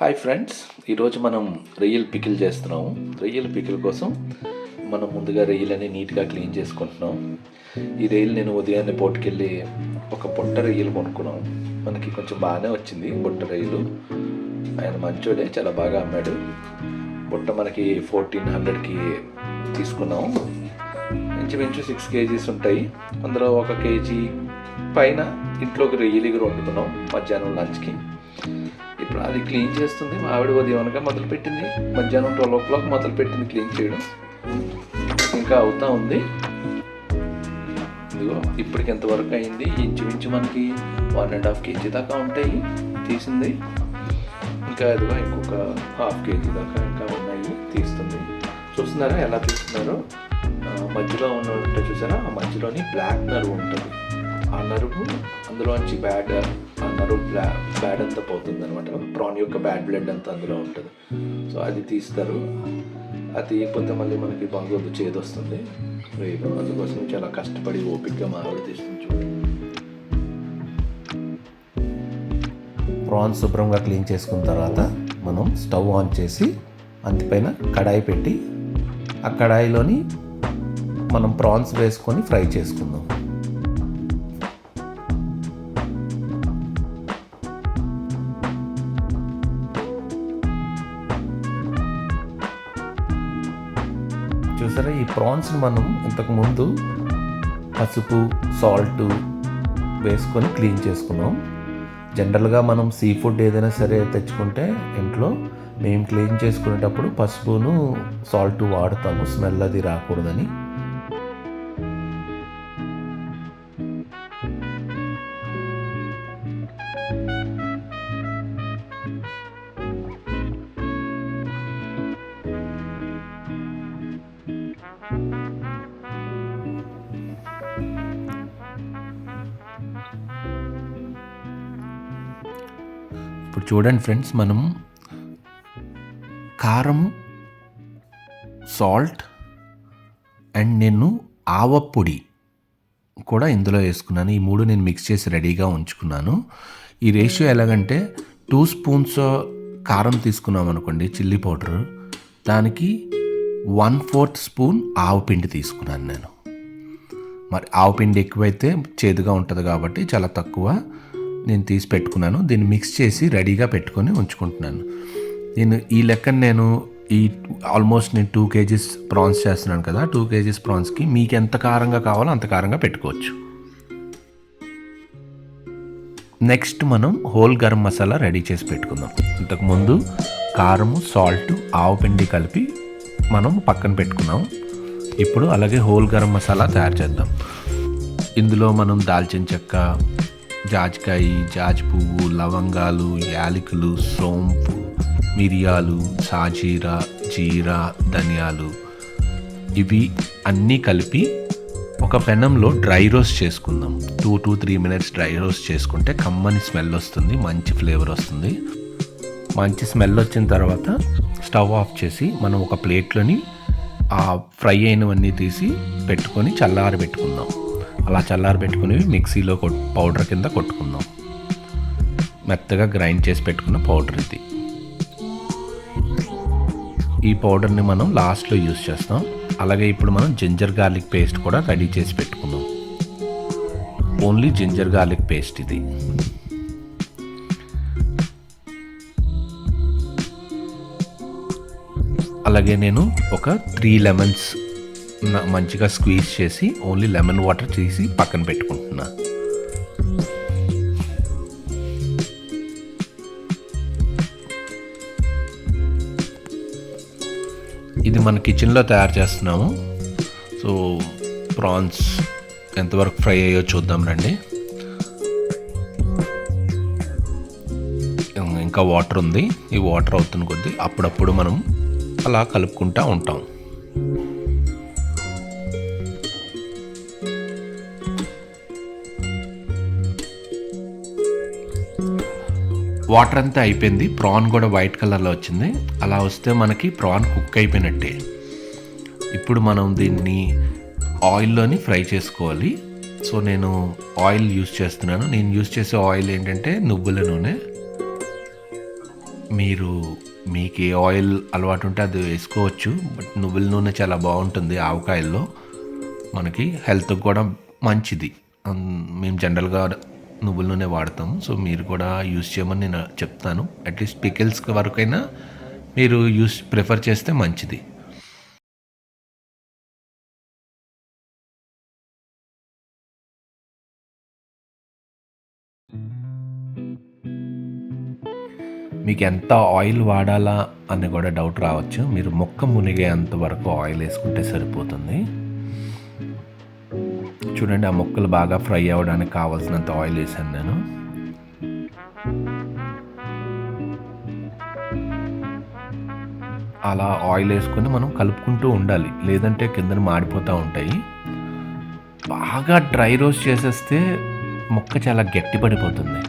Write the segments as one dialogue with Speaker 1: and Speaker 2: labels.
Speaker 1: Hi friends, ఈరోజు మనం రొయ్యలు పికిల్ చేస్తున్నాము. రొయ్యల పికిల్ కోసం మనం ముందుగా రొయ్యలని నీట్గా క్లీన్ చేసుకుంటున్నాం. ఈ రొయ్యలు నేను ఉదయాన్నే పోటుకెళ్ళి ఒక బుట్ట రొయ్యలు కొనుక్కున్నాం. మనకి కొంచెం బాగానే వచ్చింది బుట్ట రొయ్యలు. ఆయన మంచోడే, చాలా బాగా అమ్మాడు. బుట్ట మనకి 1400కి తీసుకున్నాం. ఇంచుమించు 6 kgs ఉంటాయి. అందులో 1 kg పైన ఇంట్లోకి రొయ్యలు ఎగురు వండుకున్నాం మధ్యాహ్నం లంచ్కి. ఇప్పుడు అది క్లీన్ చేస్తుంది. మా ఆవిడ ఉదయం అనగా మొదలుపెట్టింది, మధ్యాహ్నం 12 o'clock మొదలుపెట్టింది క్లీన్ చేయడం. ఇంకా అవుతా ఉంది. ఇదిగో ఇప్పటికి ఎంతవరకు అయింది, ఇంచుమించు మనకి 1.5 kg దాకా ఉంటాయి తీసింది. ఇంకా ఇదిగో ఇంకొక 1/2 kg దాకా ఇంకా ఉన్నాయి తీస్తుంది. చూస్తున్నారా ఎలా తీస్తున్నారో? మధ్యలో ఉన్న చూసారా, ఆ మధ్యలోని బ్లాక్ నర్వ్ ఉంటుంది. ఆ నర్వ్ అందులోంచి బ్యాడ్ అంతా పోతుంది అనమాట. ప్రాన్ యొక్క బ్యాడ్ బ్లడ్ అంతా అందులో ఉంటుంది. సో అది తీస్తారు. అది తీయకపోతే మళ్ళీ మనకి బాగోదు, చేదొస్తుంది రొయ్యలు. అందుకోసం చాలా కష్టపడి ఓపికగా మా ఆవిడ తీస్తుంది. చూడండి,
Speaker 2: ప్రాన్స్ శుభ్రంగా క్లీన్ చేసుకున్న తర్వాత మనం స్టవ్ ఆన్ చేసి అంతిపైన కడాయి పెట్టి ఆ కడాయిలోని మనం ప్రాన్స్ వేసుకొని ఫ్రై చేసుకుందాం. చూసారా, ఈ ప్రాన్స్ని మనం ఇంతకుముందు పసుపు, సాల్ట్ వేసుకొని క్లీన్ చేసుకున్నాం. జనరల్గా మనం సీ ఫుడ్ ఏదైనా సరే తెచ్చుకుంటే ఇంట్లో మేము క్లీన్ చేసుకునేటప్పుడు పసుపును సాల్ట్ వాడతాము, స్మెల్ అది రాకూడదని. ఇప్పుడు చూడండి ఫ్రెండ్స్, మనం కారం, సాల్ట్ అండ్ నేను ఆవపొడి కూడా ఇందులో వేసుకున్నాను. ఈ 3 నేను మిక్స్ చేసి రెడీగా ఉంచుకున్నాను. ఈ రేషియో ఎలాగంటే 2 spoons కారం తీసుకున్నాం అనుకోండి, చిల్లీ పౌడర్, దానికి 1/4 spoon ఆవపిండి తీసుకున్నాను నేను. మరి ఆవపిండి ఎక్కువైతే చేదుగా ఉంటుంది కాబట్టి చాలా తక్కువ నేను తీసి పెట్టుకున్నాను. దీన్ని మిక్స్ చేసి రెడీగా పెట్టుకొని ఉంచుకుంటున్నాను. ఈ లెక్కన నేను ఆల్మోస్ట్ 2 kgs ప్రాన్స్ చేస్తున్నాను కదా. 2 kgs ప్రాన్స్కి మీకు ఎంత కారంగా కావాలో అంత కారంగా పెట్టుకోవచ్చు. నెక్స్ట్ మనం హోల్ గరం మసాలా రెడీ చేసి పెట్టుకుందాం. ఇంతకుముందు కారము, సాల్ట్, ఆవపిండి కలిపి మనం పక్కన పెట్టుకున్నాం. ఇప్పుడు అలాగే హోల్ గరం మసాలా తయారు చేద్దాం. ఇందులో మనం దాల్చిన చెక్క, జాజికాయ, జాజి పువ్వు, లవంగాలు, యాలకులు, సోంపు, మిరియాలు, సాజీరా, జీరా, ధనియాలు, ఇవి అన్నీ కలిపి ఒక పెనంలో డ్రై రోస్ట్ చేసుకుందాం. 2 to 3 minutes డ్రై రోస్ట్ చేసుకుంటే కమ్మని స్మెల్ వస్తుంది, మంచి ఫ్లేవర్ వస్తుంది. మంచి స్మెల్ వచ్చిన తర్వాత స్టవ్ ఆఫ్ చేసి మనం ఒక ప్లేట్లోని ఆ ఫ్రై అయినవన్నీ తీసి పెట్టుకొని చల్లారి పెట్టుకుందాం. అలా చల్లారి పెట్టుకుని మిక్సీలో పౌడర్ కింద కొట్టుకుందాం. మెత్తగా గ్రైండ్ చేసి పెట్టుకున్న పౌడర్ ఇది. ఈ పౌడర్ని మనం లాస్ట్లో యూజ్ చేస్తాం. అలాగే ఇప్పుడు మనం జింజర్ గార్లిక్ పేస్ట్ కూడా రెడీ చేసి పెట్టుకుందాం. ఓన్లీ జింజర్ గార్లిక్ పేస్ట్ ఇది. అలాగే నేను ఒక 3 lemons మంచిగా స్క్వీజ్ చేసి ఓన్లీ లెమన్ వాటర్ తీసి పక్కన పెట్టుకుంటున్నా. ఇది మన కిచెన్లో తయారు చేస్తున్నాము. సో ప్రాన్స్ ఎంతవరకు ఫ్రై అయ్యో చూద్దాం రండి. ఇంకా వాటర్ ఉంది. ఈ వాటర్ అవుతున్న కొద్దీ అప్పుడప్పుడు మనం అలా కలుపుకుంటూ ఉంటాం. వాటర్ అంతా అయిపోయింది. ప్రాన్ కూడా వైట్ కలర్లో వచ్చింది. అలా వస్తే మనకి ప్రాన్ కుక్ అయిపోయినట్టే. ఇప్పుడు మనం దీన్ని ఆయిల్లోని ఫ్రై చేసుకోవాలి. సో నేను ఆయిల్ యూస్ చేస్తున్నాను. నేను యూస్ చేసే ఆయిల్ ఏంటంటే నువ్వుల నూనె. మీకు ఏ ఆయిల్ అలవాటు ఉంటే అది వేసుకోవచ్చు. బట్ నువ్వుల నూనె చాలా బాగుంటుంది ఆవకాయల్లో, మనకి హెల్త్కి కూడా మంచిది. మేము జనరల్గా నువ్వుల నూనె వాడతాము. సో మీరు కూడా యూస్ చేయమని నేను చెప్తాను. అట్లీస్ట్ పికిల్స్ వరకైనా మీరు ప్రిఫర్ చేస్తే మంచిది. మీకు ఎంత ఆయిల్ వాడాలా అని కూడా డౌట్ రావచ్చు. మీరు ముక్క మునిగేంత వరకు ఆయిల్ వేసుకుంటే సరిపోతుంది. చూడండి, ఆ ముక్కలు బాగా ఫ్రై అవ్వడానికి కావాల్సినంత ఆయిల్ వేసాను నేను. అలా ఆయిల్ వేసుకొని మనం కలుపుకుంటూ ఉండాలి, లేదంటే కిందన మాడిపోతూ ఉంటాయి. బాగా డ్రై రోస్ట్ చేసేస్తే ముక్క చాలా గట్టి పడిపోతుంది.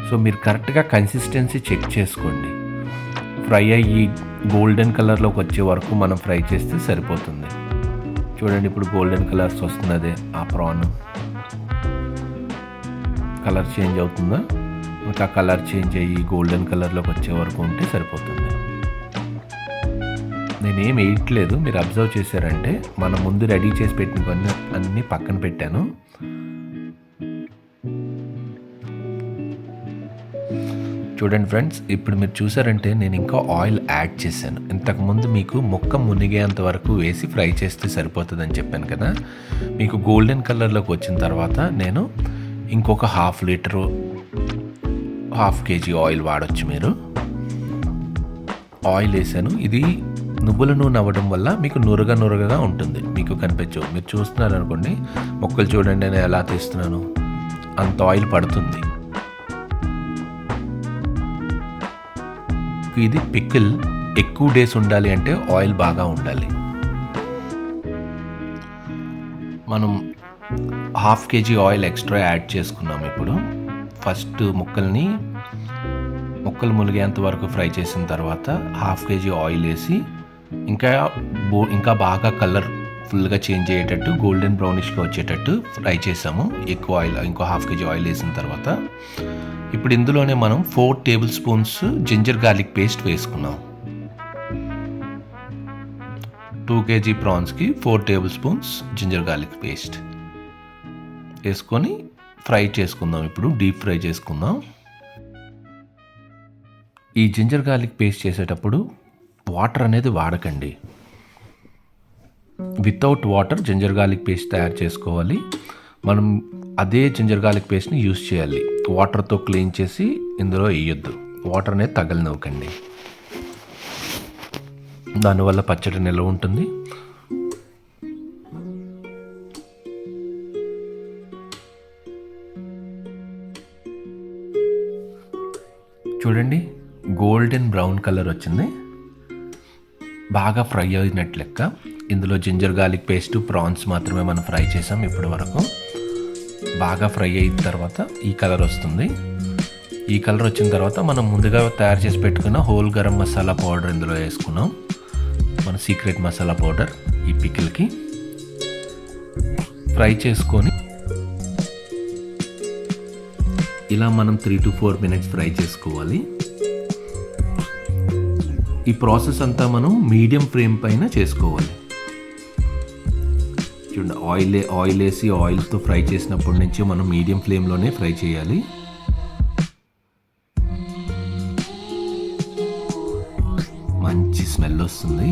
Speaker 2: సో మీరు కరెక్ట్గా కన్సిస్టెన్సీ చెక్ చేసుకోండి. ఫ్రై అయ్యి గోల్డెన్ కలర్లోకి వచ్చే వరకు మనం ఫ్రై చేస్తే సరిపోతుంది. చూడండి, ఇప్పుడు గోల్డెన్ కలర్స్ వస్తున్నది. ఆ ప్రాన్ కలర్ చేంజ్ అవుతుందా? ఇంకా కలర్ చేంజ్ అయ్యి గోల్డెన్ కలర్లోకి వచ్చే వరకు ఉంటే సరిపోతుంది. నేనేం వేయట్లేదు, మీరు అబ్జర్వ్ చేశారంటే మనం ముందు రెడీ చేసి పెట్టిన అన్నీ పక్కన పెట్టాను. చూడండి ఫ్రెండ్స్, ఇప్పుడు మీరు చూసారంటే నేను ఇంకా ఆయిల్ యాడ్ చేశాను. ఇంతకుముందు మీకు ముక్క మునిగేంత వరకు వేసి ఫ్రై చేస్తే సరిపోతుందని చెప్పాను కదా. మీకు గోల్డెన్ కలర్లోకి వచ్చిన తర్వాత నేను ఇంకొక 1/2 లీటరు 1/2 kg ఆయిల్ వాడచ్చు. మీరు ఆయిల్ వేసాను. ఇది నువ్వుల నూనె అవ్వడం వల్ల మీకు నురగగా ఉంటుంది, మీకు కనిపించవు. మీరు చూస్తున్నారు అనుకోండి, మొక్కలు చూడండి నేను ఎలా తీస్తున్నాను, అంత ఆయిల్ పడుతుంది. ఇది పికిల్ ఎక్కువ డేస్ ఉండాలి అంటే ఆయిల్ బాగా ఉండాలి. మనం 1/2 kg ఆయిల్ ఎక్స్ట్రా యాడ్ చేసుకున్నాం. ఇప్పుడు ఫస్ట్ ముక్కలు ములిగేంత వరకు ఫ్రై చేసిన తర్వాత 1/2 kg ఆయిల్ వేసి ఇంకా బాగా కలర్ ఫుల్గా చేంజ్ అయ్యేటట్టు గోల్డెన్ బ్రౌనిష్గా వచ్చేటట్టు ఫ్రై చేసాము. ఎక్కువ ఆయిల్, ఇంకో 1/2 kg ఆయిల్ వేసిన తర్వాత ఇప్పుడు ఇందులోనే మనం 4 tablespoons ginger garlic paste వేసుకున్నాం. 2 kg ప్రాన్స్కి 4 tablespoons ginger garlic paste వేసుకొని ఫ్రై చేసుకుందాం. ఇప్పుడు డీప్ ఫ్రై చేసుకుందాం. ఈ జింజర్ గార్లిక్ పేస్ట్ చేసేటప్పుడు వాటర్ అనేది వాడకండి. Without water ginger garlic paste తయారు చేసుకోవాలి. మనం అదే జింజర్ గార్లిక్ పేస్ట్ని యూస్ చేయాలి. వాటర్తో క్లీన్ చేసి ఇందులో వేయొద్దు. వాటర్ అనేది తగలనివ్వకండి, దానివల్ల పచ్చడి నిల్వ ఉంటుంది. చూడండి, గోల్డెన్ బ్రౌన్ కలర్ వచ్చింది, బాగా ఫ్రై అయినట్లు లెక్క. ఇందులో జింజర్ గార్లిక్ పేస్ట్, ప్రాన్స్ మాత్రమే మనం ఫ్రై చేసాం ఇప్పటి వరకు. బాగా ఫ్రై అయిన తర్వాత ఈ కలర్ వస్తుంది. ఈ కలర్ వచ్చిన తర్వాత మనం ముందుగా తయారు చేసి పెట్టుకున్న హోల్ గరం మసాలా పౌడర్ ఇందులో వేసుకున్నాం. మన సీక్రెట్ మసాలా పౌడర్ ఈ పికిల్కి ఫ్రై చేసుకొని ఇలా మనం 3 to 4 minutes ఫ్రై చేసుకోవాలి. ఈ ప్రాసెస్ అంతా మనం మీడియం ఫ్లేమ్ పైన చేసుకోవాలి. చూడండి, ఆయిల్ వేసి ఆయిల్తో ఫ్రై చేసినప్పటి నుంచి మనం మీడియం ఫ్లేమ్లోనే ఫ్రై చేయాలి. మంచి స్మెల్ వస్తుంది.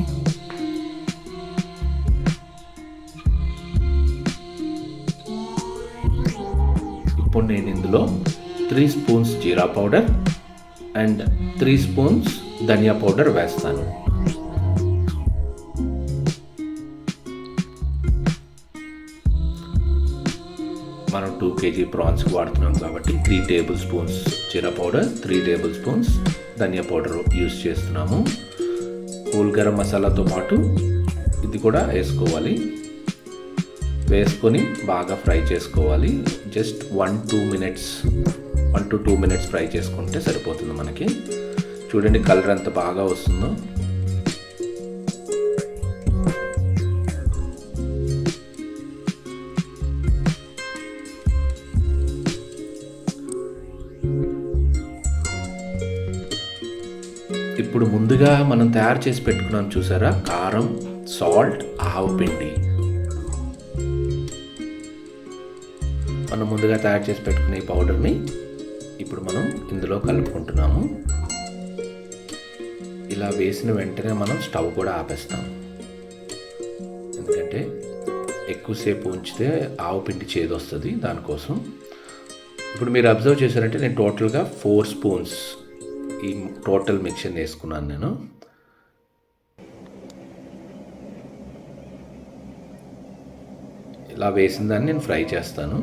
Speaker 2: ఇప్పుడు నేను ఇందులో 3 స్పూన్స్ జీరా పౌడర్ అండ్ 3 స్పూన్స్ ధనియా పౌడర్ వేస్తాను. మనం 2 kg ప్రాన్స్కి వాడుతున్నాం కాబట్టి 3 టేబుల్ స్పూన్స్ జీరా పౌడర్, 3 టేబుల్ స్పూన్స్ ధనియా పౌడర్ యూస్ చేస్తున్నాము. హోల్ గరం మసాలాతో పాటు ఇది కూడా వేసుకోవాలి. వేసుకొని బాగా ఫ్రై చేసుకోవాలి. జస్ట్ 1 to 2 minutes ఫ్రై చేసుకుంటే సరిపోతుంది మనకి. చూడండి, కలర్ ఎంత బాగా వస్తుందో.
Speaker 1: ఇప్పుడు ముందుగా మనం తయారు చేసి పెట్టుకున్నాం చూసారా, కారం, సాల్ట్, ఆవపిండి. మనం ముందుగా తయారు చేసి పెట్టుకునే ఈ పౌడర్ని ఇప్పుడు మనం ఇందులో కలుపుకుంటున్నాము. ఇలా వేసిన వెంటనే మనం స్టవ్ కూడా ఆపేస్తాం, ఎందుకంటే ఎక్కువసేపు ఉంచితే ఆవపిండి చేదు వస్తుంది, దానికోసం. ఇప్పుడు మీరు అబ్జర్వ్ చేశారంటే నేను టోటల్గా 4 స్పూన్స్ ఈ టోటల్ మిక్చర్ వేసుకున్నాను నేను. ఇలా వేసిన దాన్ని నేను ఫ్రై చేస్తాను.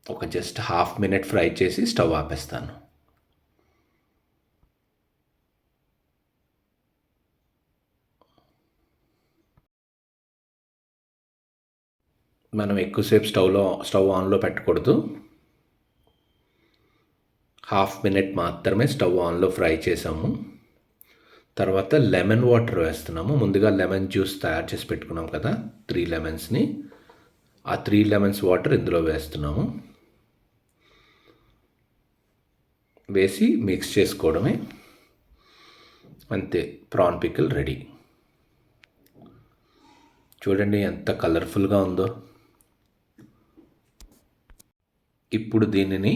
Speaker 1: ఒక జస్ట్ హాఫ్ మినిట్ ఫ్రై చేసి స్టవ్ ఆపేస్తాను. మనం ఎక్కువసేపు స్టవ్ ఆన్లో పెట్టకూడదు. హాఫ్ మినిట్ మాత్రమే స్టవ్ ఆన్లో ఫ్రై చేసాము. తర్వాత లెమన్ వాటర్ వేస్తున్నాము. ముందుగా లెమన్ జ్యూస్ తయారు చేసి పెట్టుకున్నాం కదా, 3 లెమన్స్ని, ఆ 3 లెమన్స్ వాటర్ ఇందులో వేస్తున్నాము. వేసి మిక్స్ చేసుకోవడమే, అంతే. PRAN pickle ready. చూడండి ఎంత కలర్ఫుల్గా ఉందో. ఇప్పుడు దీనిని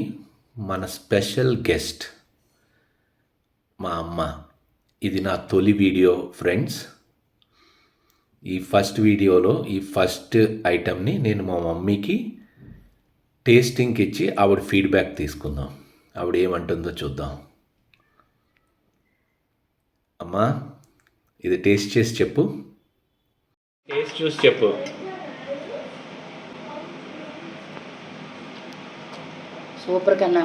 Speaker 1: మన స్పెషల్ గెస్ట్ మా అమ్మ, ఇది నా తొలి వీడియో ఫ్రెండ్స్. ఈ ఫస్ట్ వీడియోలో ఈ ఫస్ట్ ఐటెంని నేను మా మమ్మీకి టేస్టింగ్కి ఇచ్చి ఆవిడ ఫీడ్బ్యాక్ తీసుకుందాం. ఆవిడ ఏమంటుందో చూద్దాం. అమ్మా, ఇది టేస్ట్ చేసి చెప్పు. టేస్ట్ చూసి చెప్పు.
Speaker 3: సూపర్ కన్నా,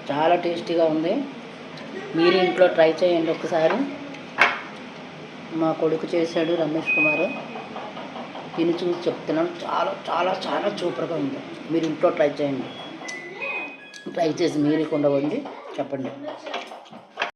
Speaker 3: చాలా టేస్టీగా ఉంది. మీరు ఇంట్లో ట్రై చేయండి ఒకసారి. మా కొడుకు చేశాడు, రమేష్ కుమార్. తిని చూసి చెప్తున్నాను, చాలా చాలా చాలా సూపర్గా ఉంది. మీరు ఇంట్లో ట్రై చేయండి. ట్రై చేసి మీరు కొండవండి చెప్పండి.